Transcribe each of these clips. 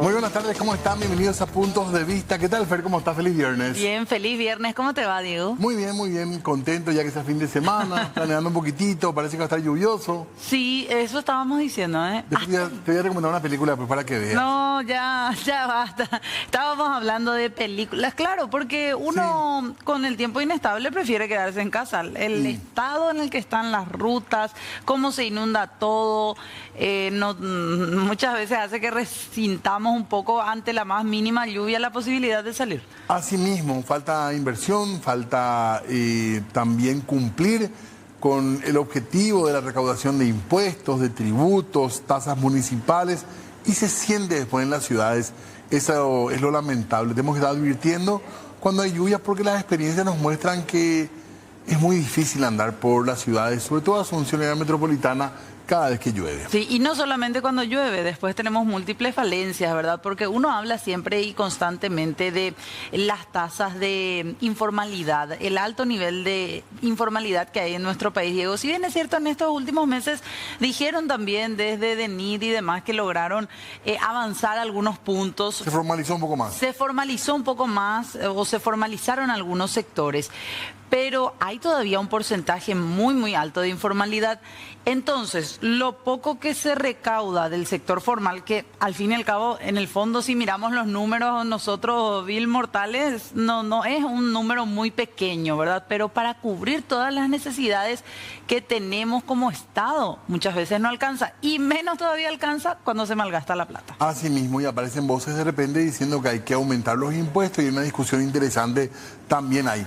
Muy buenas tardes, ¿cómo están? Bienvenidos a Puntos de Vista. ¿Qué tal, Fer? ¿Cómo estás? Feliz viernes. Bien, feliz viernes. ¿Cómo te va, Diego? Muy bien. Contento ya que es el fin de semana. Planeando un poquitito. Parece que va a estar lluvioso. Sí, eso estábamos diciendo, ¿eh? Te voy a recomendar una película pues, para que veas. No, ya basta. Estábamos hablando de películas, claro, porque uno con el tiempo inestable prefiere quedarse en casa. El estado en el que están las rutas, cómo se inunda todo, muchas veces hace que resintamos un poco ante la más mínima lluvia la posibilidad de salir. Asimismo, falta inversión, falta también cumplir con el objetivo de la recaudación de impuestos, de tributos, tasas municipales, y se siente después en las ciudades. Eso es lo lamentable. Tenemos que estar advirtiendo cuando hay lluvias porque las experiencias nos muestran que es muy difícil andar por las ciudades, sobre todo Asunción y la metropolitana, cada vez que llueve. Sí, y no solamente cuando llueve, después tenemos múltiples falencias, ¿verdad? Porque uno habla siempre y constantemente de las tasas de informalidad, el alto nivel de informalidad que hay en nuestro país, Diego. Si bien es cierto, en estos últimos meses dijeron también desde DENIT y demás que lograron avanzar algunos puntos. Se formalizó un poco más. Se formalizó un poco más o se formalizaron algunos sectores, pero hay todavía un porcentaje muy alto de informalidad. Entonces, lo poco que se recauda del sector formal, que al fin y al cabo, en el fondo, si miramos los números nosotros, Bill mortales, no es un número muy pequeño, ¿verdad? Pero para cubrir todas las necesidades que tenemos como Estado, muchas veces no alcanza, y menos todavía alcanza cuando se malgasta la plata. Así mismo, y aparecen voces de repente diciendo que hay que aumentar los impuestos, y una discusión interesante también hay.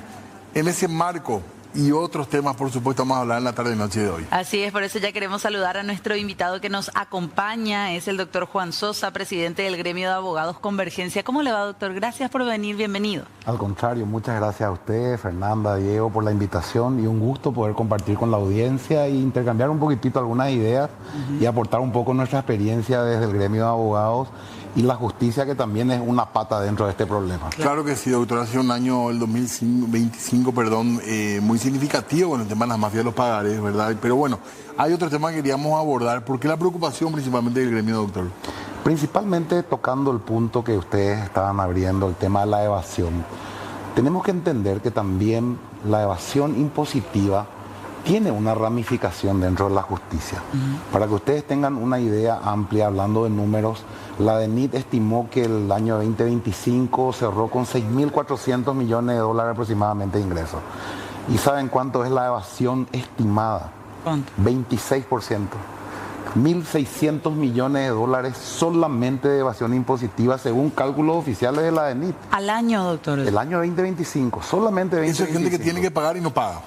En ese marco y otros temas, por supuesto, vamos a hablar en la tarde y noche de hoy. Así es, por eso ya queremos saludar a nuestro invitado que nos acompaña, es el doctor Juan Sosa, presidente del Gremio de Abogados Convergencia. ¿Cómo le va, doctor? Gracias por venir, bienvenido. Al contrario, muchas gracias a usted, Fernanda, Diego, por la invitación, y un gusto poder compartir con la audiencia e intercambiar un poquitito algunas ideas y aportar un poco nuestra experiencia desde el Gremio de Abogados y la justicia, que también es una pata dentro de este problema. Claro que sí, doctor. Ha sido un año, el 2025, muy significativo con el tema de las mafias de los pagares, ¿verdad? Pero bueno, hay otro tema que queríamos abordar. ¿Por qué la preocupación principalmente del gremio, doctor? Principalmente tocando el punto que ustedes estaban abriendo, el tema de la evasión. Tenemos que entender que también la evasión impositiva tiene una ramificación dentro de la justicia. Para que ustedes tengan una idea amplia, hablando de números, la DENIT estimó que el año 2025 cerró con 6.400 millones de dólares aproximadamente de ingresos. ¿Y saben cuánto es la evasión estimada? ¿Cuánto? 26%. 1.600 millones de dólares solamente de evasión impositiva, según cálculos oficiales de la DENIT. Al año, doctor. El año 2025, solamente 2025. Eso es gente que tiene que pagar y no paga.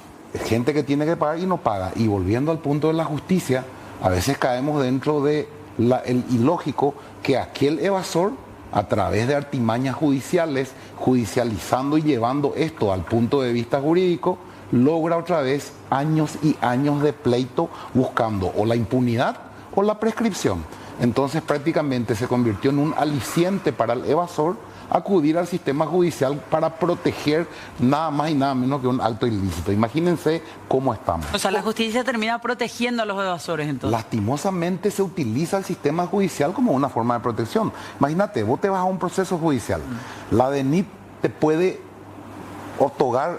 Gente que tiene que pagar y no paga. Y volviendo al punto de la justicia, a veces caemos dentro de el ilógico que aquel evasor, a través de artimañas judiciales, judicializando y llevando esto al punto de vista jurídico, logra otra vez años y años de pleito buscando o la impunidad o la prescripción. Entonces prácticamente se convirtió en un aliciente para el evasor acudir al sistema judicial para proteger nada más y nada menos que un acto ilícito. Imagínense cómo estamos. O sea, la justicia termina protegiendo a los evasores, entonces. Lastimosamente se utiliza el sistema judicial como una forma de protección. Imagínate, vos te vas a un proceso judicial. La DENIT te puede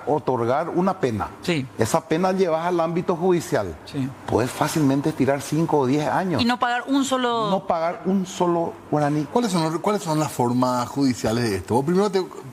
otorgar una pena. Sí. Esa pena llevas al ámbito judicial. Sí. Puedes fácilmente estirar 5 o 10 años. Y no pagar un solo... No pagar un solo guaraní. ¿Cuáles son las formas judiciales de esto? Vos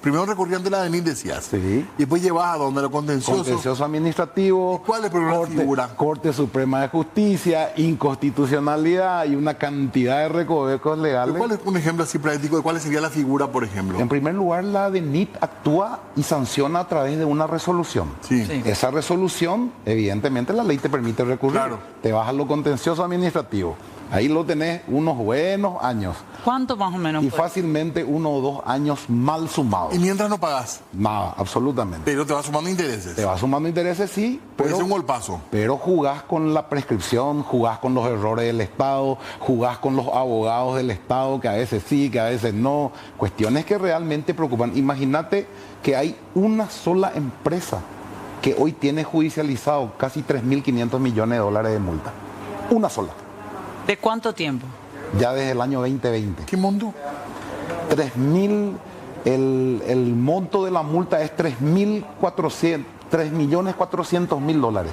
primero recurrías ante la DENIT, decías. Sí. Y después llevas a donde lo contencioso. Contencioso administrativo. ¿Y cuál es la figura? Corte Suprema de Justicia, inconstitucionalidad y una cantidad de recovecos legales. ¿Cuál es un ejemplo así práctico de cuál sería la figura, por ejemplo? En primer lugar, la DENIT actúa y sanciona a través de una resolución. Sí. Sí. Esa resolución, evidentemente, la ley te permite recurrir. Claro. Te vas a lo contencioso administrativo. Ahí lo tenés unos buenos años. ¿Cuánto más o menos? Y fácilmente 1 o 2 años mal sumados. Y mientras no pagas, Nada, absolutamente. pero te va sumando intereses. Te va sumando intereses, sí, Puede pero, ser un golpazo. pero jugás con la prescripción, jugás con los errores del Estado, jugás con los abogados del Estado, que a veces sí, que a veces no. Cuestiones que realmente preocupan. Imagínate que hay una sola empresa que hoy tiene judicializado casi 3.500 millones de dólares de multa. Una sola. ¿De cuánto tiempo? Ya desde el año 2020. ¿Qué monto? 3.000, el monto de la multa es 3.400.000 dólares.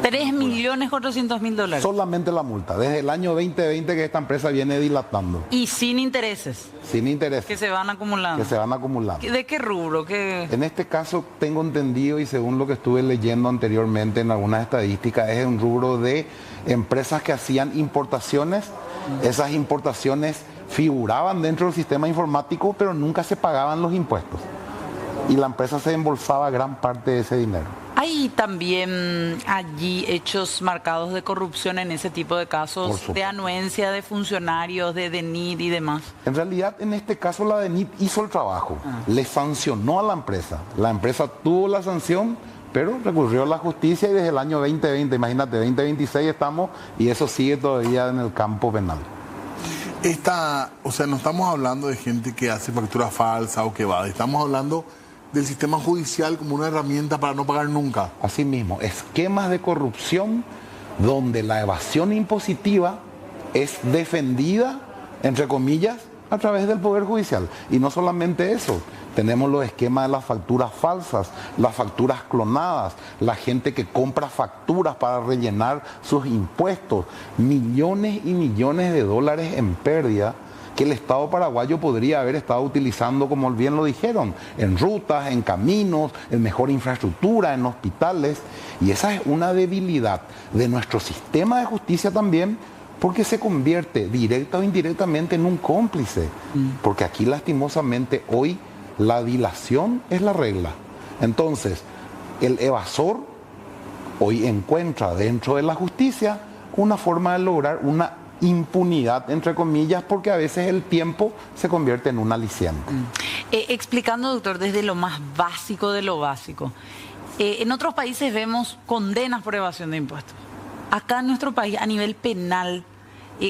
3.400.000 dólares. Solamente la multa, desde el año 2020 que esta empresa viene dilatando. Y sin intereses. Sin interés. Que se van acumulando. Que se van acumulando. ¿De qué rubro? En este caso tengo entendido, y según lo que estuve leyendo anteriormente en algunas estadísticas, es un rubro de empresas que hacían importaciones. Esas importaciones figuraban dentro del sistema informático, pero nunca se pagaban los impuestos. Y la empresa se embolsaba gran parte de ese dinero. ¿Hay también allí hechos marcados de corrupción en ese tipo de casos, de anuencia de funcionarios, de DENIT y demás? En realidad, en este caso, la DENIT hizo el trabajo, le sancionó a la empresa. La empresa tuvo la sanción, pero recurrió a la justicia y desde el año 2020, imagínate, 2026 estamos y eso sigue todavía en el campo penal. O sea, no estamos hablando de gente que hace factura falsa o que va, estamos hablando del sistema judicial como una herramienta para no pagar nunca. Asimismo, esquemas de corrupción donde la evasión impositiva es defendida, entre comillas, a través del Poder Judicial. Y no solamente eso, tenemos los esquemas de las facturas falsas, las facturas clonadas, la gente que compra facturas para rellenar sus impuestos, millones y millones de dólares en pérdida que el Estado paraguayo podría haber estado utilizando, como bien lo dijeron, en rutas, en caminos, en mejor infraestructura, en hospitales. Y esa es una debilidad de nuestro sistema de justicia también, porque se convierte directa o indirectamente en un cómplice. Porque aquí lastimosamente hoy la dilación es la regla. Entonces, el evasor hoy encuentra dentro de la justicia una forma de lograr una impunidad, entre comillas, porque a veces el tiempo se convierte en un aliciente. Explicando, doctor, desde lo más básico de lo básico. En otros países vemos condenas por evasión de impuestos. Acá en nuestro país, a nivel penal,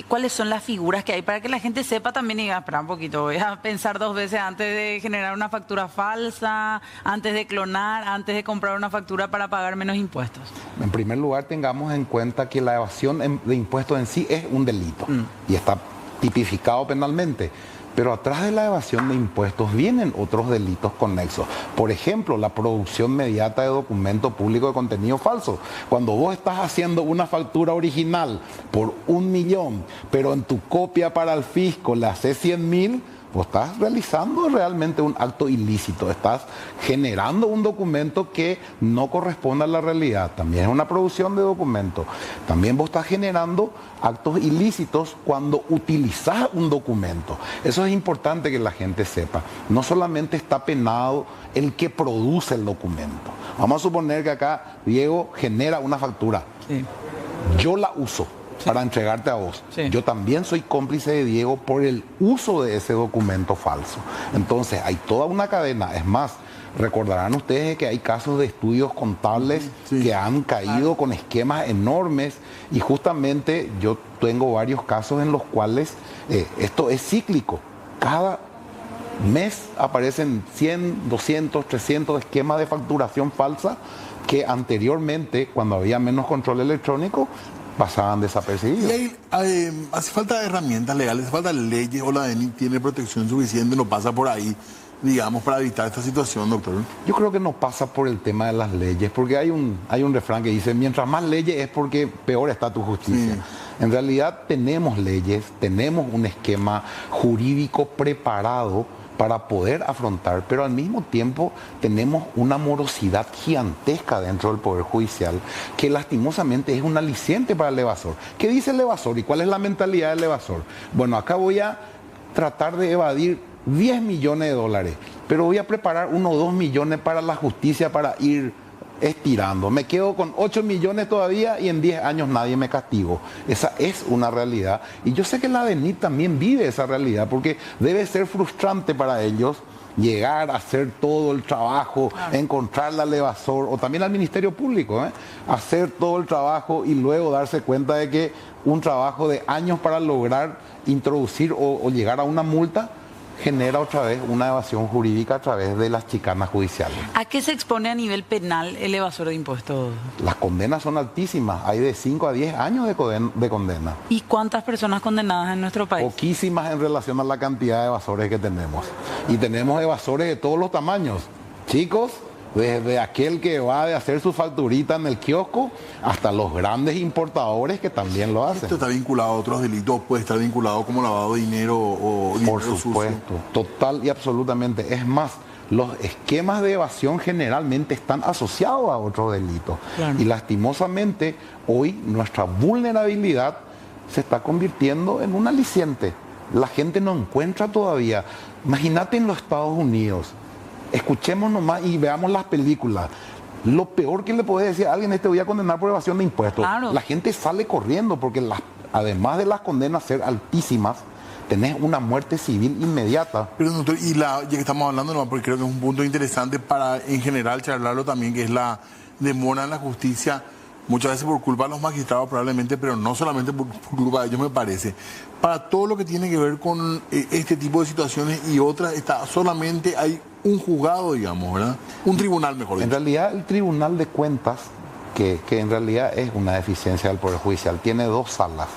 ¿cuáles son las figuras que hay para que la gente sepa también y diga, espera un poquito, voy a pensar dos veces antes de generar una factura falsa, antes de clonar, antes de comprar una factura para pagar menos impuestos? En primer lugar, tengamos en cuenta que la evasión de impuestos en sí es un delito y está tipificado penalmente. Pero atrás de la evasión de impuestos vienen otros delitos conexos. Por ejemplo, la producción mediata de documento público de contenido falso. Cuando vos estás haciendo una factura original por 1 millón, pero en tu copia para el fisco le haces 100.000, vos estás realizando realmente un acto ilícito. Estás generando un documento que no corresponde a la realidad. También es una producción de documento. También vos estás generando actos ilícitos cuando utilizás un documento. Eso es importante que la gente sepa. No solamente está penado el que produce el documento. Vamos a suponer que acá Diego genera una factura. Sí. Yo la uso para entregarte a vos. Sí. Yo también soy cómplice de Diego por el uso de ese documento falso. Entonces hay toda una cadena. Es más, recordarán ustedes que hay casos de estudios contables que han caído con esquemas enormes y justamente yo tengo varios casos en los cuales esto es cíclico. Cada mes aparecen 100, 200, 300 esquemas de facturación falsa que anteriormente, cuando había menos control electrónico, pasaban desapercibidos. Y hace falta herramientas legales, hace falta leyes, o la DENIT tiene protección suficiente, no pasa por ahí, digamos, para evitar esta situación, doctor. Yo creo que no pasa por el tema de las leyes, porque hay un refrán que dice, mientras más leyes es porque peor está tu justicia. Sí. En realidad tenemos leyes, tenemos un esquema jurídico preparado para poder afrontar, pero al mismo tiempo tenemos una morosidad gigantesca dentro del Poder Judicial que lastimosamente es un aliciente para el evasor. ¿Qué dice el evasor y cuál es la mentalidad del evasor? Bueno, acá voy a tratar de evadir 10 millones de dólares, pero voy a preparar 1 o 2 millones para la justicia para ir estirando. Me quedo con 8 millones todavía y en 10 años nadie me castigo. Esa es una realidad. Y yo sé que la DENIT también vive esa realidad porque debe ser frustrante para ellos llegar a hacer todo el trabajo, encontrarle al evasor o también al Ministerio Público, hacer todo el trabajo y luego darse cuenta de que un trabajo de años para lograr introducir o llegar a una multa genera otra vez una evasión jurídica a través de las chicanas judiciales. ¿A qué se expone a nivel penal el evasor de impuestos? Las condenas son altísimas, hay de 5 a 10 años de condena. ¿Y cuántas personas condenadas en nuestro país? Poquísimas en relación a la cantidad de evasores que tenemos. Y tenemos evasores de todos los tamaños. Chicos, desde aquel que va a hacer su facturita en el kiosco hasta los grandes importadores que también lo hacen. Esto está vinculado a otros delitos, puede estar vinculado como lavado de dinero o dinero Por supuesto, sucio. total y absolutamente. Es más, los esquemas de evasión generalmente están asociados a otros delitos. Claro. Y lastimosamente, hoy nuestra vulnerabilidad se está convirtiendo en un aliciente. La gente no encuentra todavía. Imagínate en los Estados Unidos. Escuchemos nomás y veamos las películas. Lo peor que le puede decir a alguien es te voy a condenar por evasión de impuestos. Claro. La gente sale corriendo porque además de las condenas ser altísimas, tenés una muerte civil inmediata. Pero doctor, ya que estamos hablando, nomás, porque creo que es un punto interesante para en general charlarlo también, que es la demora en la justicia, muchas veces por culpa de los magistrados probablemente, pero no solamente por culpa de ellos, me parece. Para todo lo que tiene que ver con este tipo de situaciones y otras, solamente hay un juzgado, digamos, ¿verdad? Un tribunal, mejor dicho. En realidad, el Tribunal de Cuentas, que en realidad es una deficiencia del Poder Judicial, tiene 2 salas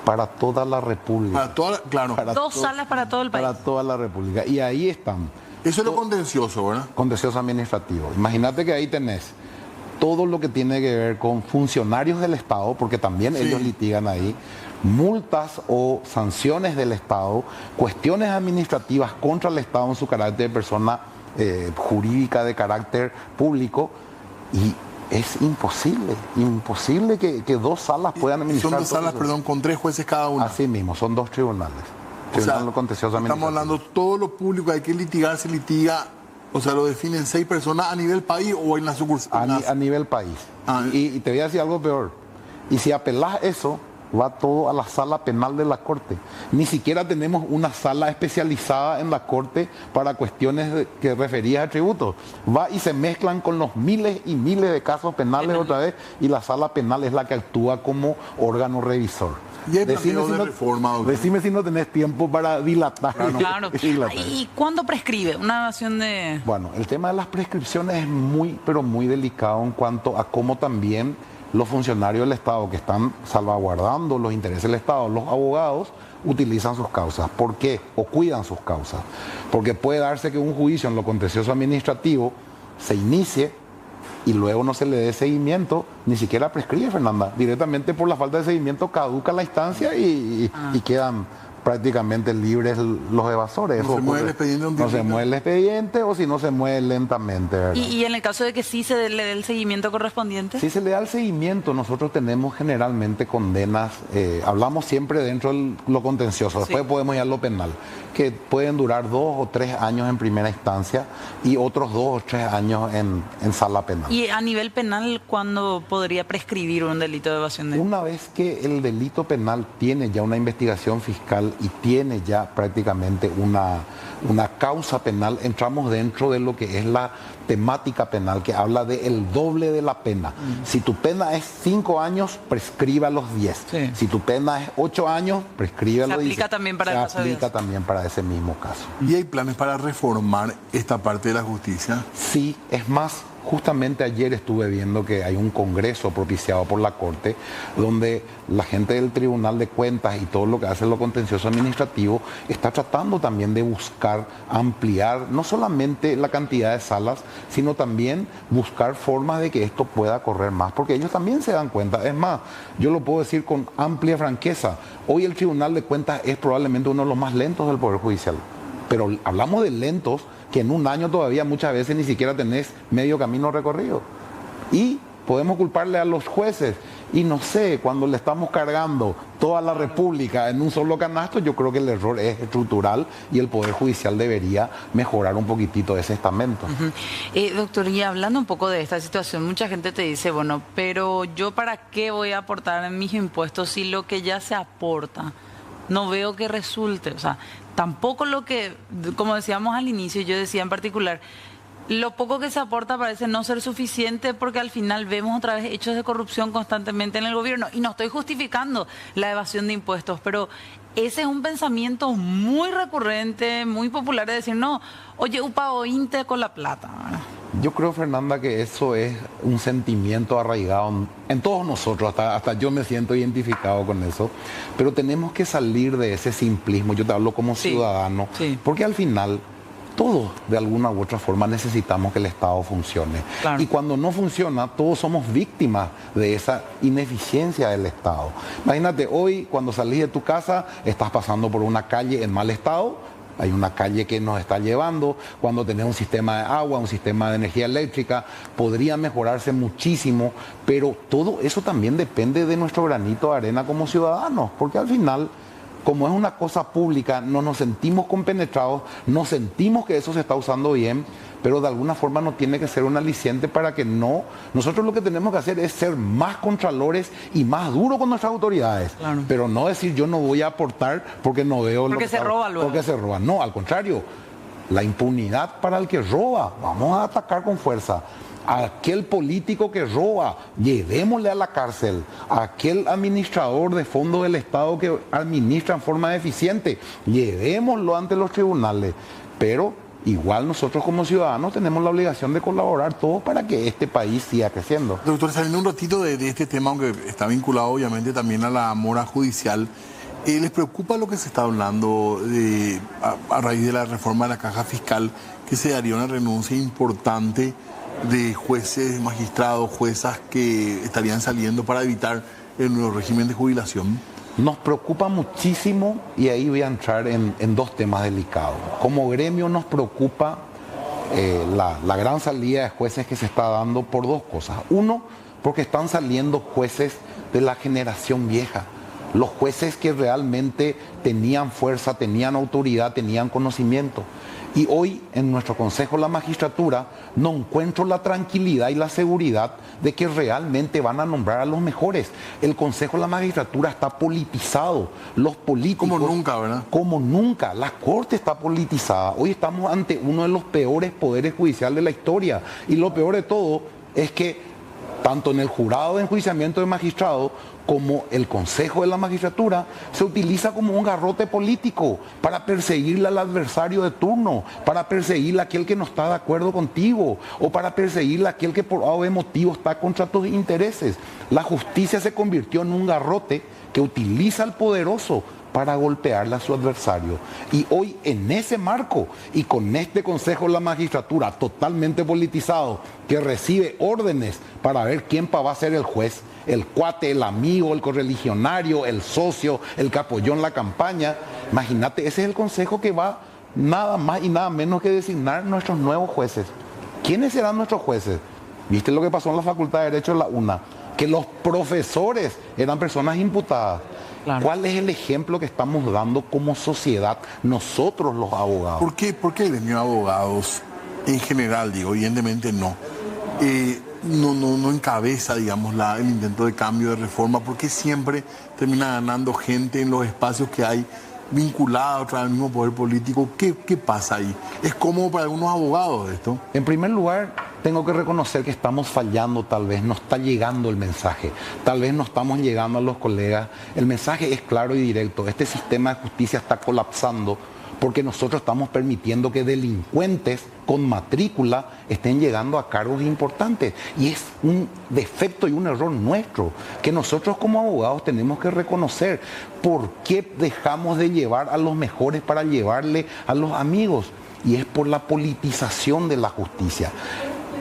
para toda la República. Para toda, claro. Dos salas para todo el país. Para toda la República. Y ahí están. Eso es lo contencioso, ¿verdad? Contencioso administrativo. Imagínate que ahí tenés todo lo que tiene que ver con funcionarios del Estado, porque también Sí. ellos litigan ahí, multas o sanciones del Estado, cuestiones administrativas contra el Estado en su carácter de persona jurídica de carácter público, y es imposible que 2 salas puedan administrar. Son 2 todo salas, eso. perdón, con 3 jueces cada una. Así mismo, son 2 tribunales. O sea, Tribunal contencioso estamos administrativo. hablando todo lo público, hay que litigar, se litiga, o sea, lo definen 6 personas a nivel país o en la sucursal. A nivel país. Ah. Y te voy a decir algo peor. Y si apelás eso, va todo a la sala penal de la Corte. Ni siquiera tenemos una sala especializada en la Corte para cuestiones que referías a tributos. Va y se mezclan con los miles y miles de casos penales otra vez, y la sala penal es la que actúa como órgano revisor. Y hay planteo de reforma, doctor. decime si no tenés tiempo para dilatar. Claro. Dilatar. ¿Y cuándo prescribe una evasión de...? Bueno, el tema de las prescripciones es muy, pero muy delicado en cuanto a cómo también los funcionarios del Estado que están salvaguardando los intereses del Estado, los abogados, utilizan sus causas. ¿Por qué? O cuidan sus causas. Porque puede darse que un juicio en lo contencioso administrativo se inicie y luego no se le dé seguimiento, ni siquiera prescribe, Fernanda. Directamente por la falta de seguimiento caduca la instancia y quedan prácticamente libres los evasores. No se mueve el expediente un No se tiempito. mueve el expediente, o si no se mueve lentamente, ¿verdad? ¿Y en el caso de que sí le dé el seguimiento correspondiente? Si se le da el seguimiento, nosotros tenemos generalmente condenas, hablamos siempre dentro de lo contencioso, después Sí. podemos ir a lo penal, que pueden durar 2 o 3 años en primera instancia y otros 2 o 3 años en sala penal. ¿Y a nivel penal cuándo podría prescribir un delito de evasión de...? Una vez que el delito penal tiene ya una investigación fiscal y tiene ya prácticamente una causa penal, entramos dentro de lo que es la temática penal, que habla de el doble de la pena. Si tu pena es 5 años, prescribe a los 10. Sí. Si tu pena es 8 años, prescribe a Se los 10. aplica también para el caso de Se aplica Dios. también para ese mismo caso. ¿Y hay planes para reformar esta parte de la justicia? Sí, es más, justamente ayer estuve viendo que hay un congreso propiciado por la Corte donde la gente del Tribunal de Cuentas y todo lo que hace lo contencioso administrativo está tratando también de buscar ampliar no solamente la cantidad de salas, sino también buscar formas de que esto pueda correr más, porque ellos también se dan cuenta. Es más, yo lo puedo decir con amplia franqueza, hoy el Tribunal de Cuentas es probablemente uno de los más lentos del Poder Judicial, pero hablamos de lentos que en un año todavía muchas veces ni siquiera tenés medio camino recorrido. Y podemos culparle a los jueces. Y no sé, cuando le estamos cargando toda la República en un solo canasto, yo creo que el error es estructural y el Poder Judicial debería mejorar un poquitito ese estamento. Doctor, y hablando un poco de esta situación, mucha gente te dice, bueno, pero yo para qué voy a aportar en mis impuestos si lo que ya se aporta no veo que resulte. O sea, tampoco lo que, como decíamos al inicio, yo decía en particular, lo poco que se aporta parece no ser suficiente porque al final vemos otra vez hechos de corrupción constantemente en el gobierno. Y no estoy justificando la evasión de impuestos, pero ese es un pensamiento muy recurrente, muy popular de decir, no, oye, upa ointe con la plata, ¿verdad? Yo creo, Fernanda, que eso es un sentimiento arraigado en todos nosotros, hasta yo me siento identificado con eso, pero tenemos que salir de ese simplismo, yo te hablo como ciudadano, porque al final todos de alguna u otra forma necesitamos que el Estado funcione. Claro. Y cuando no funciona, todos somos víctimas de esa ineficiencia del Estado. Imagínate, hoy cuando salís de tu casa, estás pasando por una calle en mal estado. Hay una calle que nos está llevando, cuando tenés un sistema de agua, un sistema de energía eléctrica, podría mejorarse muchísimo, pero todo eso también depende de nuestro granito de arena como ciudadanos, porque al final, como es una cosa pública, no nos sentimos compenetrados, no sentimos que eso se está usando bien, pero de alguna forma no tiene que ser un aliciente para que no. Nosotros lo que tenemos que hacer es ser más contralores y más duros con nuestras autoridades. Claro. Pero no decir yo no voy a aportar porque no veo porque lo que se roba luego. Porque se roba. No, al contrario. La impunidad para el que roba. Vamos a atacar con fuerza. A aquel político que roba, llevémosle a la cárcel. A aquel administrador de fondos del Estado que administra en forma eficiente, llevémoslo ante los tribunales. Pero igual nosotros como ciudadanos tenemos la obligación de colaborar todos para que este país siga creciendo. Doctor, saliendo un ratito de este tema, aunque está vinculado obviamente también a la mora judicial, ¿les preocupa lo que se está hablando a raíz de la reforma de la caja fiscal, que se daría una renuncia importante de jueces, magistrados, juezas que estarían saliendo para evitar el nuevo régimen de jubilación? Nos preocupa muchísimo, y ahí voy a entrar en dos temas delicados. Como gremio nos preocupa la gran salida de jueces que se está dando por dos cosas. Uno, porque están saliendo jueces de la generación vieja. Los jueces que realmente tenían fuerza, tenían autoridad, tenían conocimiento. Y hoy en nuestro Consejo de la Magistratura no encuentro la tranquilidad y la seguridad de que realmente van a nombrar a los mejores. El Consejo de la Magistratura está politizado. Los políticos... Como nunca, ¿verdad? Como nunca. La Corte está politizada. Hoy estamos ante uno de los peores poderes judiciales de la historia. Y lo peor de todo es que tanto en el jurado de enjuiciamiento de magistrados como el Consejo de la Magistratura se utiliza como un garrote político para perseguirle al adversario de turno, para perseguirle a aquel que no está de acuerdo contigo o para perseguirle a aquel que por algún motivo está contra tus intereses. La justicia se convirtió en un garrote que utiliza al poderoso para golpearle a su adversario. Y hoy en ese marco y con este Consejo de la Magistratura totalmente politizado, que recibe órdenes para ver quién va a ser el juez, el cuate, el amigo, el correligionario, el socio, el que apoyó en la campaña, imagínate, ese es el Consejo que va nada más y nada menos que designar nuestros nuevos jueces. ¿Quiénes serán nuestros jueces? ¿Viste lo que pasó en la Facultad de Derecho de la UNA? Que los profesores eran personas imputadas. Claro. ¿Cuál es el ejemplo que estamos dando como sociedad nosotros los abogados? ¿Por qué el gremio de abogados en general, digo, evidentemente no encabeza, digamos, el intento de cambio de reforma? ¿Por qué siempre termina ganando gente en los espacios que hay vinculada otra vez al mismo poder político? ¿Qué pasa ahí? ¿Es cómodo para algunos abogados esto? En primer lugar, tengo que reconocer que estamos fallando, tal vez no está llegando el mensaje, tal vez no estamos llegando a los colegas. El mensaje es claro y directo: este sistema de justicia está colapsando porque nosotros estamos permitiendo que delincuentes con matrícula estén llegando a cargos importantes. Y es un defecto y un error nuestro que nosotros como abogados tenemos que reconocer. ¿Por qué dejamos de llevar a los mejores para llevarle a los amigos? Y es por la politización de la justicia.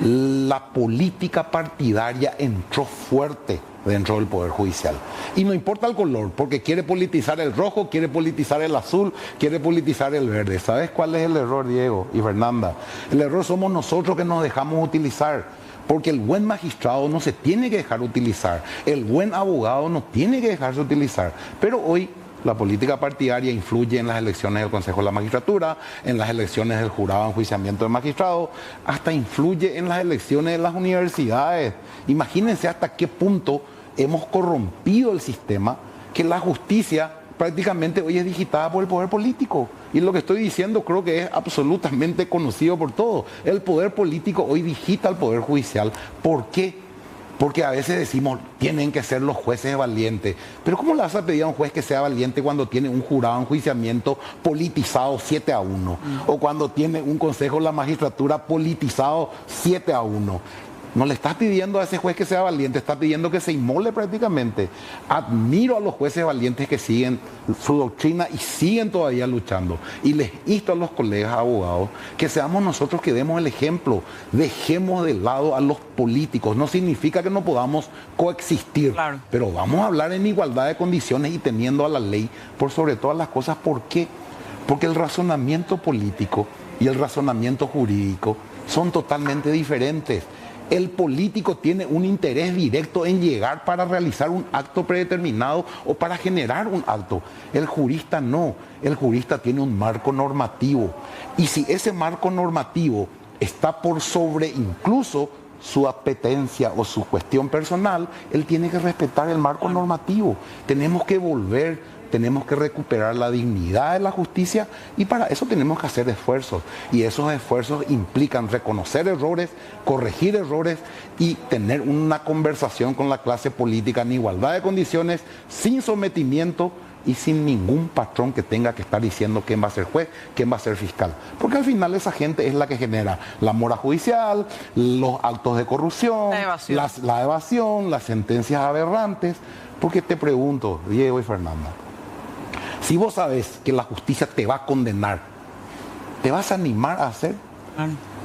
La política partidaria entró fuerte dentro del Poder Judicial. Y no importa el color, porque quiere politizar el rojo, quiere politizar el azul, quiere politizar el verde. ¿Sabes cuál es el error, Diego y Fernanda? El error somos nosotros que nos dejamos utilizar. Porque el buen magistrado no se tiene que dejar utilizar. El buen abogado no tiene que dejarse utilizar. Pero hoy la política partidaria influye en las elecciones del Consejo de la Magistratura, en las elecciones del jurado de enjuiciamiento de magistrados, hasta influye en las elecciones de las universidades. Imagínense hasta qué punto hemos corrompido el sistema, que la justicia prácticamente hoy es digitada por el poder político. Y lo que estoy diciendo creo que es absolutamente conocido por todos. El poder político hoy digita al poder judicial. ¿Por qué? Porque a veces decimos, tienen que ser los jueces valientes. Pero ¿cómo le vas a pedir a un juez que sea valiente cuando tiene un jurado de enjuiciamiento politizado 7-1? O cuando tiene un consejo de la magistratura politizado 7-1. No le estás pidiendo a ese juez que sea valiente, está pidiendo que se inmole prácticamente. Admiro a los jueces valientes que siguen su doctrina y siguen todavía luchando. Y les insto a los colegas abogados que seamos nosotros que demos el ejemplo. Dejemos de lado a los políticos. No significa que no podamos coexistir, claro, pero vamos a hablar en igualdad de condiciones y teniendo a la ley por sobre todas las cosas. ¿Por qué? Porque el razonamiento político y el razonamiento jurídico son totalmente diferentes. El político tiene un interés directo en llegar para realizar un acto predeterminado o para generar un acto. El jurista no. El jurista tiene un marco normativo. Y si ese marco normativo está por sobre incluso su apetencia o su cuestión personal, él tiene que respetar el marco normativo. Tenemos que tenemos que recuperar la dignidad de la justicia y para eso tenemos que hacer esfuerzos. Y esos esfuerzos implican reconocer errores, corregir errores y tener una conversación con la clase política en igualdad de condiciones, sin sometimiento y sin ningún patrón que tenga que estar diciendo quién va a ser juez, quién va a ser fiscal. Porque al final esa gente es la que genera la mora judicial, los actos de corrupción, la evasión, las sentencias aberrantes. Porque te pregunto, Diego y Fernanda, si vos sabes que la justicia te va a condenar, ¿te vas a animar a hacer?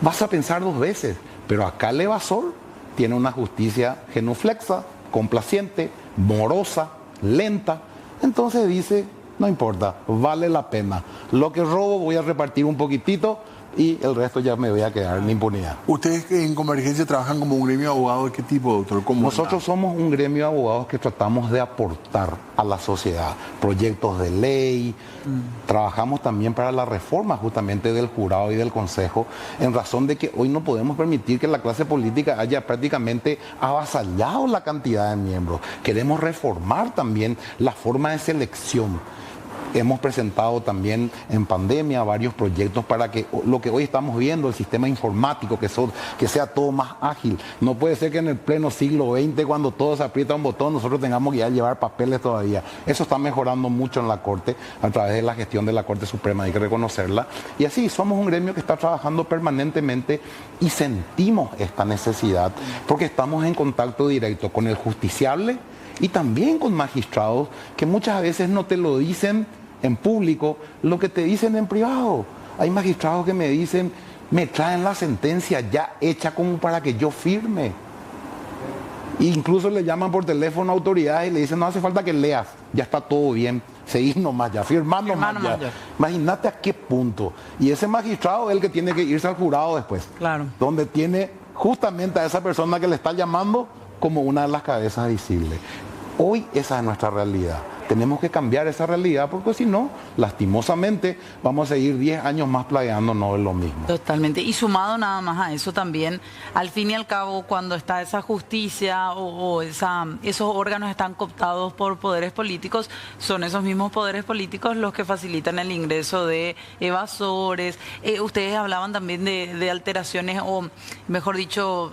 Vas a pensar dos veces. Pero acá el evasor tiene una justicia genuflexa, complaciente, morosa, lenta. Entonces dice, no importa, vale la pena. Lo que robo voy a repartir un poquitito y el resto ya me voy a quedar en impunidad. ¿Ustedes en Convergencia trabajan como un gremio de abogados de qué tipo, doctor? Nosotros somos un gremio de abogados que tratamos de aportar a la sociedad proyectos de ley. Trabajamos también para la reforma justamente del jurado y del consejo, en razón de que hoy no podemos permitir que la clase política haya prácticamente avasallado la cantidad de miembros. Queremos reformar también la forma de selección. Hemos presentado también en pandemia varios proyectos para que lo que hoy estamos viendo, el sistema informático, que sea todo más ágil. No puede ser que en el pleno siglo XX, cuando todo se aprieta un botón, nosotros tengamos que ya llevar papeles todavía. Eso está mejorando mucho en la Corte, a través de la gestión de la Corte Suprema, hay que reconocerla. Y así, somos un gremio que está trabajando permanentemente y sentimos esta necesidad, porque estamos en contacto directo con el justiciable y también con magistrados que muchas veces no te lo dicen en público, lo que te dicen en privado. Hay magistrados que me dicen, me traen la sentencia ya hecha como para que yo firme. E incluso le llaman por teléfono a autoridades y le dicen, no hace falta que leas, ya está todo bien, seguís nomás ya, firmar nomás ya. Imagínate a qué punto. Y ese magistrado es el que tiene que irse al jurado después. Claro. Donde tiene justamente a esa persona que le está llamando como una de las cabezas visibles. Hoy esa es nuestra realidad. Tenemos que cambiar esa realidad porque si no, lastimosamente, vamos a seguir 10 años más plagueándonos en lo mismo. Totalmente. Y sumado nada más a eso también, al fin y al cabo, cuando está esa justicia esos órganos están cooptados por poderes políticos, son esos mismos poderes políticos los que facilitan el ingreso de evasores. Ustedes hablaban también de alteraciones o, mejor dicho,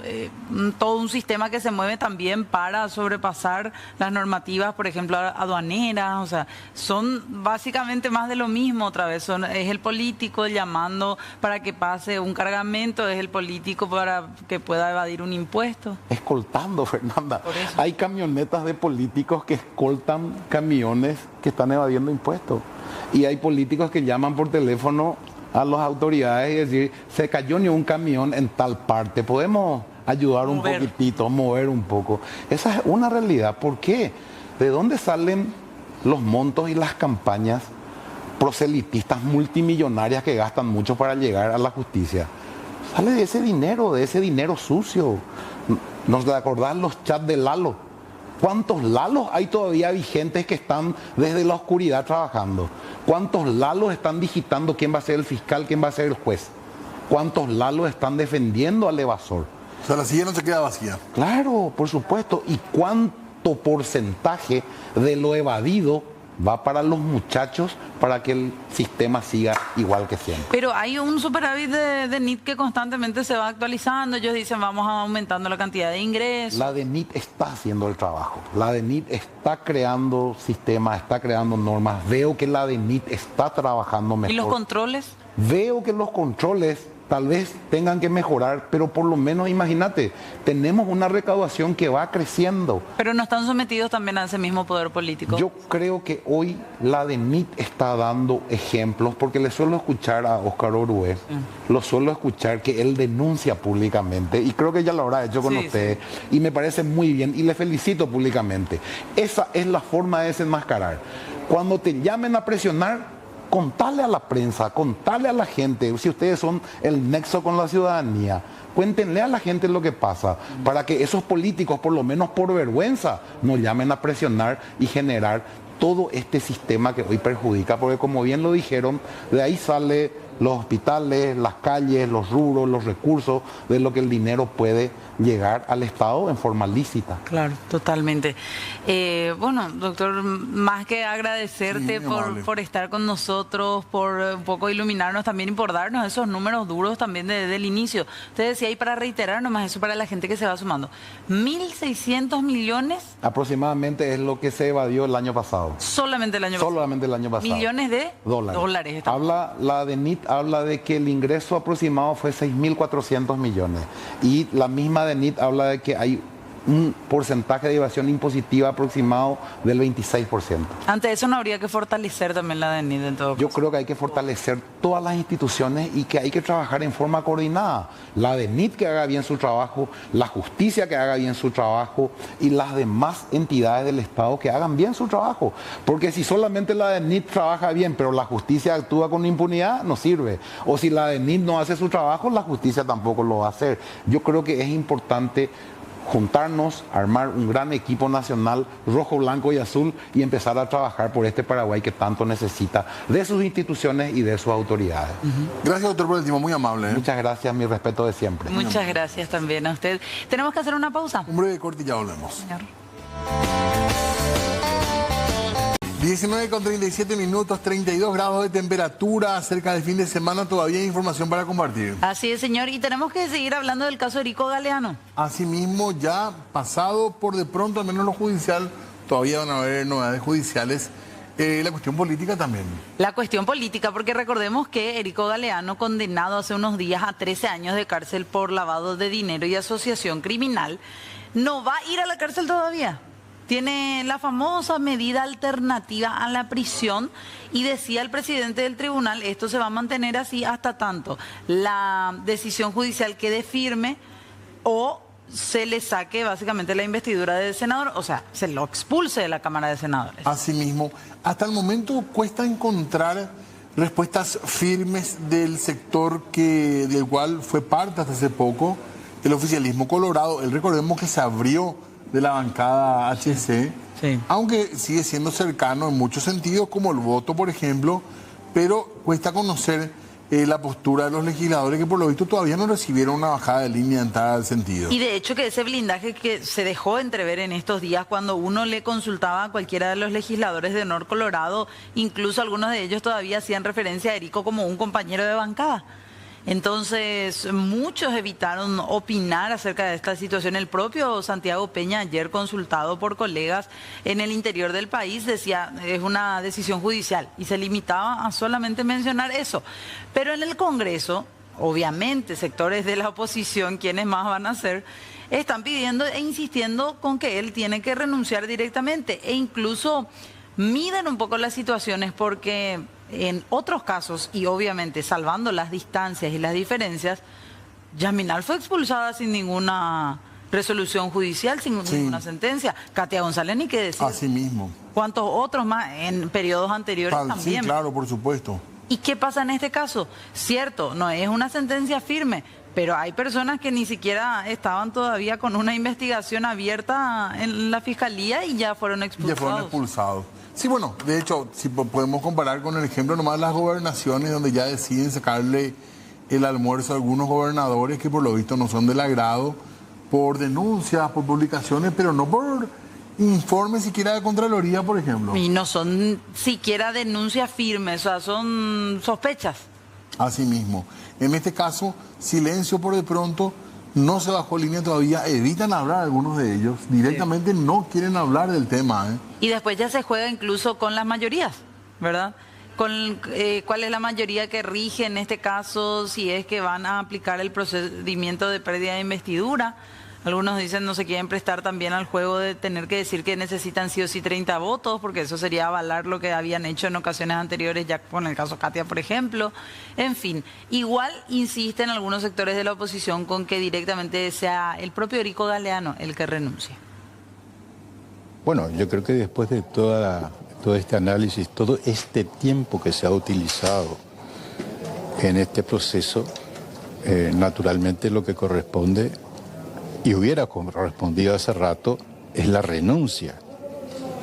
todo un sistema que se mueve también para sobrepasar las normativas, por ejemplo, aduaneras. O sea, son básicamente más de lo mismo otra vez. Es el político llamando para que pase un cargamento, es el político para que pueda evadir un impuesto. Escoltando, Fernanda. Hay camionetas de políticos que escoltan camiones que están evadiendo impuestos. Y hay políticos que llaman por teléfono a las autoridades y decir, se cayó ni un camión en tal parte, podemos ayudar un poquitito, mover un poco. Esa es una realidad. ¿Por qué? ¿De dónde salen los montos y las campañas proselitistas multimillonarias que gastan mucho para llegar a la justicia? Sale de ese dinero sucio. ¿Nos acordás los chats de Lalo? ¿Cuántos Lalos hay todavía vigentes que están desde la oscuridad trabajando? ¿Cuántos Lalos están digitando quién va a ser el fiscal, quién va a ser el juez? ¿Cuántos Lalos están defendiendo al evasor? O sea, la silla no se queda vacía. Claro, por supuesto. ¿Y cuánto porcentaje de lo evadido va para los muchachos, para que el sistema siga igual que siempre. Pero hay un superávit de NIT que constantemente se va actualizando. Ellos dicen vamos aumentando la cantidad de ingresos. La DENIT está haciendo el trabajo. La DENIT está creando sistemas, está creando normas. Veo que la DENIT está trabajando mejor. ¿Y los controles? Veo que los controles tal vez tengan que mejorar, pero por lo menos imagínate, tenemos una recaudación que va creciendo. Pero no están sometidos también a ese mismo poder político. Yo creo que hoy la DENIT está dando ejemplos, porque le suelo escuchar a Óscar Orué, lo suelo escuchar que él denuncia públicamente, y creo que ya lo habrá hecho con ustedes, y me parece muy bien, y le felicito públicamente. Esa es la forma de desenmascarar. Cuando te llamen a presionar, contarle a la prensa, contarle a la gente, si ustedes son el nexo con la ciudadanía, cuéntenle a la gente lo que pasa, para que esos políticos, por lo menos por vergüenza, nos llamen a presionar y generar todo este sistema que hoy perjudica, porque como bien lo dijeron, de ahí sale los hospitales, las calles, los rubros, los recursos, de lo que el dinero puede llegar al Estado en forma lícita. Claro, totalmente. Bueno, doctor, más que agradecerte por estar con nosotros, por un poco iluminarnos también y por darnos esos números duros también del inicio. Usted decía, y para reiterar nomás eso para la gente que se va sumando, 1.600 millones. Aproximadamente es lo que se evadió el año pasado. Solamente el año pasado. Solamente el año pasado. Millones de dólares. La DENIT habla de que el ingreso aproximado fue 6.400 millones. Y la misma DENIT habla de que hay un porcentaje de evasión impositiva aproximado del 26%. Ante eso no habría que fortalecer también la DENIT en todo caso. Yo creo que hay que fortalecer todas las instituciones y que hay que trabajar en forma coordinada. La DENIT que haga bien su trabajo, la justicia que haga bien su trabajo y las demás entidades del Estado que hagan bien su trabajo. Porque si solamente la DENIT trabaja bien, pero la justicia actúa con impunidad, no sirve. O si la DENIT no hace su trabajo, la justicia tampoco lo va a hacer. Yo creo que es importante juntarnos, armar un gran equipo nacional rojo, blanco y azul y empezar a trabajar por este Paraguay que tanto necesita de sus instituciones y de sus autoridades. Gracias, doctor, por el tiempo, muy amable. Muchas gracias, mi respeto de siempre. Muchas gracias también a usted. Tenemos que hacer una pausa. Un breve corte y ya volvemos. Señor. 19:37, 32 grados de temperatura, cerca del fin de semana, todavía hay información para compartir. Así es, señor, y tenemos que seguir hablando del caso de Erico Galeano. Asimismo, ya pasado por de pronto, al menos lo judicial, todavía van a haber novedades judiciales. La cuestión política también. La cuestión política, porque recordemos que Erico Galeano, condenado hace unos días a 13 años de cárcel por lavado de dinero y asociación criminal, no va a ir a la cárcel todavía. Tiene la famosa medida alternativa a la prisión y decía el presidente del tribunal, esto se va a mantener así hasta tanto la decisión judicial quede firme o se le saque básicamente la investidura del senador, o sea, se lo expulse de la Cámara de Senadores. Asimismo, hasta el momento cuesta encontrar respuestas firmes del sector del cual fue parte hasta hace poco, el oficialismo colorado. Recordemos que se abrió de la bancada HC, aunque sigue siendo cercano en muchos sentidos, como el voto, por ejemplo, pero cuesta conocer la postura de los legisladores que por lo visto todavía no recibieron una bajada de línea en tal sentido. Y de hecho que ese blindaje que se dejó entrever en estos días cuando uno le consultaba a cualquiera de los legisladores de Honor Colorado, incluso algunos de ellos todavía hacían referencia a Erico como un compañero de bancada. Entonces, muchos evitaron opinar acerca de esta situación. El propio Santiago Peña, ayer consultado por colegas en el interior del país, decía, es una decisión judicial y se limitaba a solamente mencionar eso. Pero en el Congreso, obviamente, sectores de la oposición, quienes más van a ser, están pidiendo e insistiendo con que él tiene que renunciar directamente e incluso miden un poco las situaciones porque en otros casos, y obviamente salvando las distancias y las diferencias, Yaminal fue expulsada sin ninguna resolución judicial, sin ninguna sentencia. Katia González, ni qué decir. Así mismo. ¿Cuántos otros más en periodos anteriores también? Sí, claro, por supuesto. ¿Y qué pasa en este caso? Cierto, no es una sentencia firme, pero hay personas que ni siquiera estaban todavía con una investigación abierta en la fiscalía y ya fueron expulsados. Ya fueron expulsados. Sí, bueno, de hecho, si podemos comparar con el ejemplo nomás de las gobernaciones donde ya deciden sacarle el almuerzo a algunos gobernadores que por lo visto no son del agrado, por denuncias, por publicaciones, pero no por informe siquiera de Contraloría, por ejemplo. Y no son siquiera denuncias firmes, o sea, son sospechas. Así mismo. En este caso, silencio por de pronto, no se bajó línea todavía, evitan hablar algunos de ellos, directamente no quieren hablar del tema. Y después ya se juega incluso con las mayorías, ¿verdad? Con cuál es la mayoría que rige en este caso, si es que van a aplicar el procedimiento de pérdida de investidura. Algunos dicen no se quieren prestar también al juego de tener que decir que necesitan sí o sí 30 votos, porque eso sería avalar lo que habían hecho en ocasiones anteriores, ya con el caso Katia, por ejemplo. En fin, igual insisten algunos sectores de la oposición con que directamente sea el propio Erico Galeano el que renuncie. Bueno, yo creo que después de todo este análisis, todo este tiempo que se ha utilizado en este proceso, naturalmente lo que corresponde y hubiera correspondido hace rato es la renuncia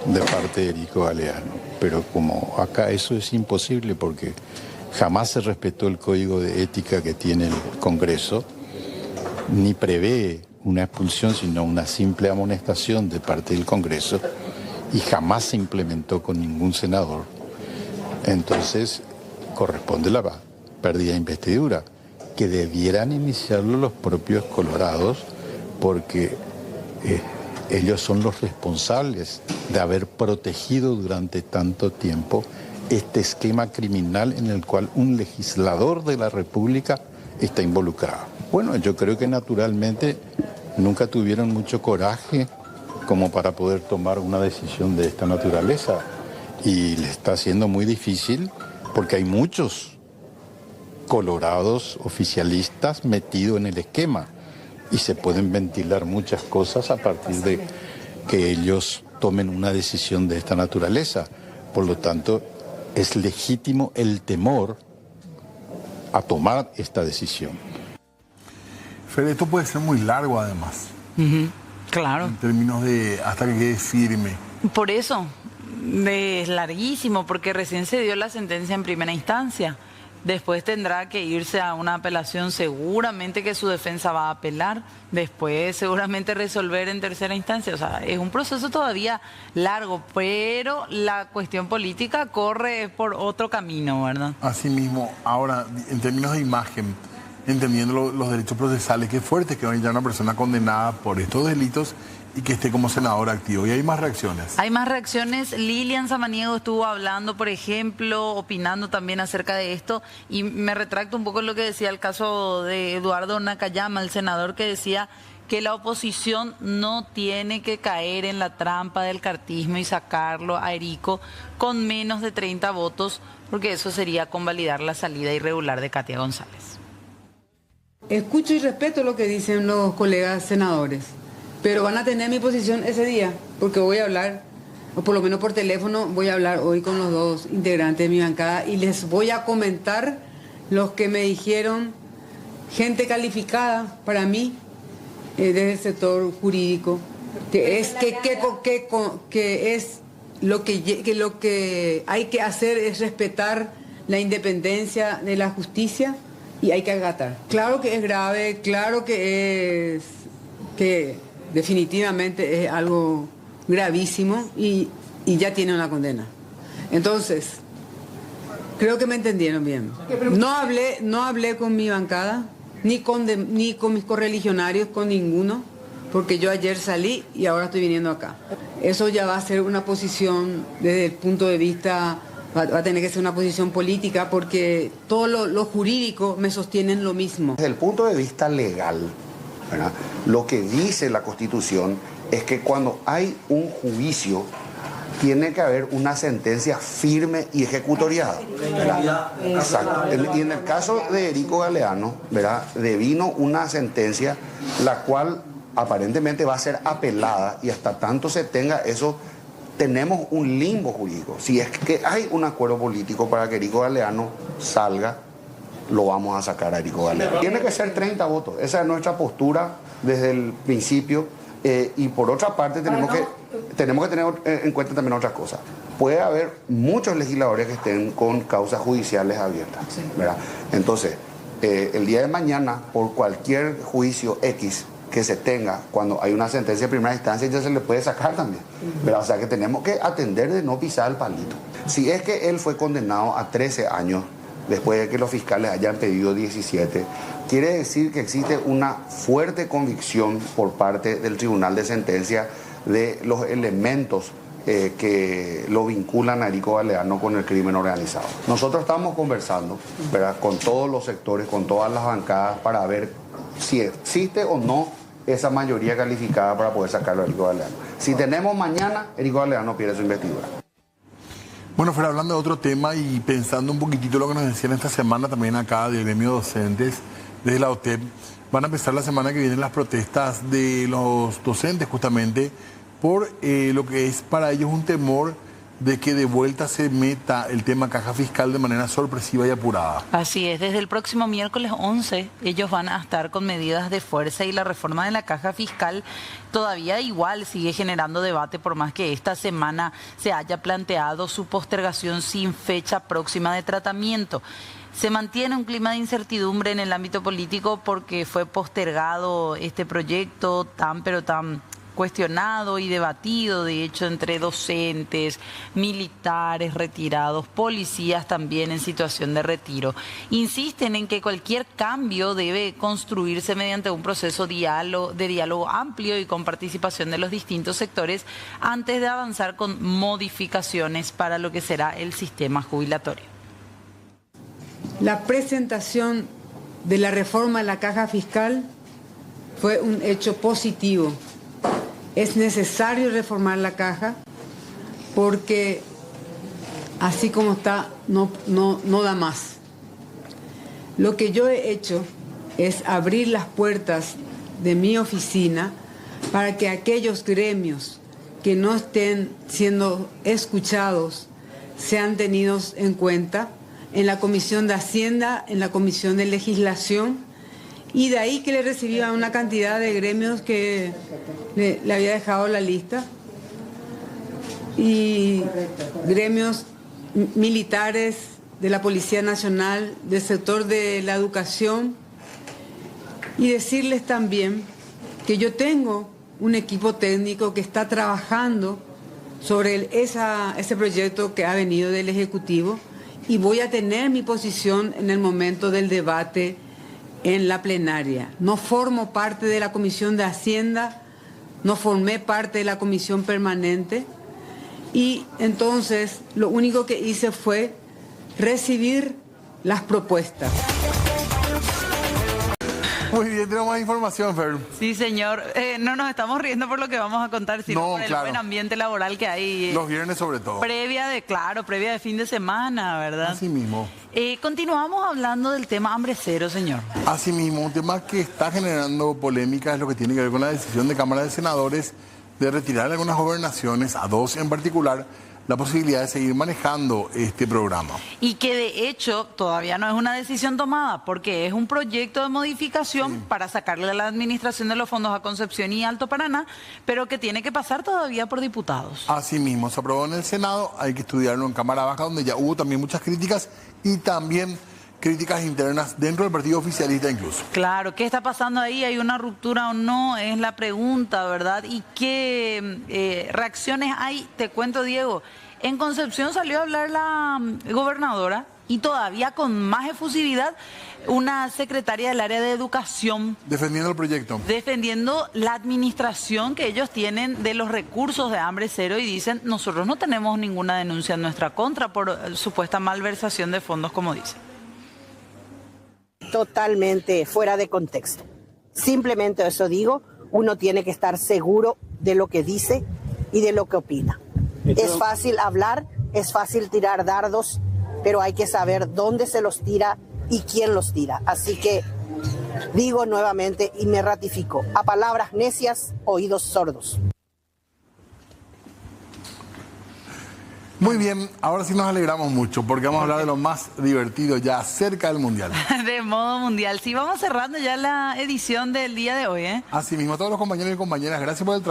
de parte de Erico Galeano. Pero como acá eso es imposible porque jamás se respetó el código de ética que tiene el Congreso, ni prevé una expulsión, sino una simple amonestación de parte del Congreso, y jamás se implementó con ningún senador. Entonces corresponde la pérdida de investidura, que debieran iniciarlo los propios colorados, porque ellos son los responsables de haber protegido durante tanto tiempo este esquema criminal en el cual un legislador de la República está involucrado. Bueno, yo creo que naturalmente nunca tuvieron mucho coraje como para poder tomar una decisión de esta naturaleza, y le está siendo muy difícil porque hay muchos colorados oficialistas metidos en el esquema. Y se pueden ventilar muchas cosas a partir de que ellos tomen una decisión de esta naturaleza. Por lo tanto, es legítimo el temor a tomar esta decisión. Fede, esto puede ser muy largo además. Claro. En términos de hasta que quede firme. Por eso, es larguísimo, porque recién se dio la sentencia en primera instancia. Después tendrá que irse a una apelación, seguramente que su defensa va a apelar, después seguramente resolver en tercera instancia. O sea, es un proceso todavía largo, pero la cuestión política corre por otro camino, ¿verdad? Así mismo, ahora, en términos de imagen, entendiendo los derechos procesales, qué fuerte es que vaya una persona condenada por estos delitos y que esté como senador activo. Y hay más reacciones. Hay más reacciones. Lilian Samaniego estuvo hablando, por ejemplo, opinando también acerca de esto, y me retracto un poco en lo que decía el caso de Eduardo Nakayama, el senador, que decía que la oposición no tiene que caer en la trampa del cartismo y sacarlo a Erico con menos de 30 votos, porque eso sería convalidar la salida irregular de Katia González. Escucho y respeto lo que dicen los colegas senadores, pero van a tener mi posición ese día, porque voy a hablar, o por lo menos por teléfono, voy a hablar hoy con los dos integrantes de mi bancada y les voy a comentar los que me dijeron, gente calificada para mí, desde el sector jurídico, que es lo que hay que hacer es respetar la independencia de la justicia y hay que acatar. Claro que es grave, claro que definitivamente es algo gravísimo y ya tiene una condena. Entonces, creo que me entendieron bien. No hablé con mi bancada, ni con mis correligionarios, con ninguno, porque yo ayer salí y ahora estoy viniendo acá. Eso ya va a ser una posición desde el punto de vista, va a tener que ser una posición política, porque todo lo jurídico me sostienen lo mismo. Desde el punto de vista legal, ¿verdad?, lo que dice la Constitución es que cuando hay un juicio tiene que haber una sentencia firme y ejecutoriada, ¿verdad? Exacto. Y en el caso de Erico Galeano, ¿verdad?, devino una sentencia la cual aparentemente va a ser apelada, y hasta tanto se tenga eso, tenemos un limbo jurídico. Si es que hay un acuerdo político para que Erico Galeano salga, lo vamos a sacar a Erico Galeano. Tiene que ser 30 votos. Esa es nuestra postura desde el principio. Y por otra parte tenemos que tener en cuenta también otras cosas. Puede haber muchos legisladores que estén con causas judiciales abiertas, ¿verdad? Entonces, el día de mañana, por cualquier juicio X, que se tenga cuando hay una sentencia de primera instancia ya se le puede sacar también, ¿verdad? O sea que tenemos que atender de no pisar el palito. Si es que él fue condenado a 13 años, después de que los fiscales hayan pedido 17, quiere decir que existe una fuerte convicción por parte del Tribunal de Sentencia de los elementos que lo vinculan a Erico Galeano con el crimen organizado. Nosotros estamos conversando, ¿verdad?, con todos los sectores, con todas las bancadas, para ver si existe o no esa mayoría calificada para poder sacarlo a Erico Galeano. Si tenemos mañana, Erico Galeano pierde su investidura. Bueno, fuera hablando de otro tema y pensando un poquitito lo que nos decían esta semana también acá del gremio docentes, desde la OTEP, van a empezar la semana que viene las protestas de los docentes justamente por lo que es para ellos un temor de que de vuelta se meta el tema caja fiscal de manera sorpresiva y apurada. Así es, desde el próximo miércoles 11 ellos van a estar con medidas de fuerza y la reforma de la caja fiscal todavía igual sigue generando debate por más que esta semana se haya planteado su postergación sin fecha próxima de tratamiento. Se mantiene un clima de incertidumbre en el ámbito político porque fue postergado este proyecto tan cuestionado y debatido, de hecho, entre docentes, militares retirados, policías también en situación de retiro. Insisten en que cualquier cambio debe construirse mediante un proceso de diálogo amplio y con participación de los distintos sectores antes de avanzar con modificaciones para lo que será el sistema jubilatorio. La presentación de la reforma de la caja fiscal fue un hecho positivo. Es necesario reformar la caja porque así como está no da más. Lo que yo he hecho es abrir las puertas de mi oficina para que aquellos gremios que no estén siendo escuchados sean tenidos en cuenta en la Comisión de Hacienda, en la Comisión de Legislación. Y de ahí que le recibía una cantidad de gremios que le había dejado la lista. Y gremios militares, de la Policía Nacional, del sector de la educación. Y decirles también que yo tengo un equipo técnico que está trabajando sobre ese proyecto que ha venido del Ejecutivo y voy a tener mi posición en el momento del debate en la plenaria. No formo parte de la Comisión de Hacienda, no formé parte de la Comisión Permanente y entonces lo único que hice fue recibir las propuestas. Muy bien, tenemos más información, Fer. Sí, señor. No nos estamos riendo por lo que vamos a contar, sino por el buen ambiente laboral que hay. Los viernes sobre todo. Previa de fin de semana, ¿verdad? Así mismo. Continuamos hablando del tema hambre cero, señor. Así mismo, un tema que está generando polémica es lo que tiene que ver con la decisión de Cámara de Senadores de retirar algunas gobernaciones, a 2 en particular, la posibilidad de seguir manejando este programa. Y que de hecho todavía no es una decisión tomada, porque es un proyecto de modificación para sacarle la administración de los fondos a Concepción y Alto Paraná, pero que tiene que pasar todavía por diputados. Así mismo, se aprobó en el Senado, hay que estudiarlo en Cámara Baja, donde ya hubo también muchas críticas y también críticas internas dentro del partido oficialista incluso. Claro, ¿qué está pasando ahí? ¿Hay una ruptura o no? Es la pregunta, ¿verdad? ¿Y qué reacciones hay? Te cuento, Diego. En Concepción salió a hablar la gobernadora y todavía con más efusividad una secretaria del área de educación. Defendiendo el proyecto. Defendiendo la administración que ellos tienen de los recursos de hambre cero y dicen, nosotros no tenemos ninguna denuncia en nuestra contra por supuesta malversación de fondos, como dicen. Totalmente fuera de contexto. Simplemente eso digo, uno tiene que estar seguro de lo que dice y de lo que opina. Es fácil hablar, es fácil tirar dardos, pero hay que saber dónde se los tira y quién los tira. Así que digo nuevamente y me ratifico, a palabras necias, oídos sordos. Muy bien, ahora sí nos alegramos mucho porque vamos a hablar de lo más divertido ya cerca del Mundial. De modo mundial. Sí, vamos cerrando ya la edición del día de hoy, ¿eh? Así mismo, a todos los compañeros y compañeras, gracias por el trabajo.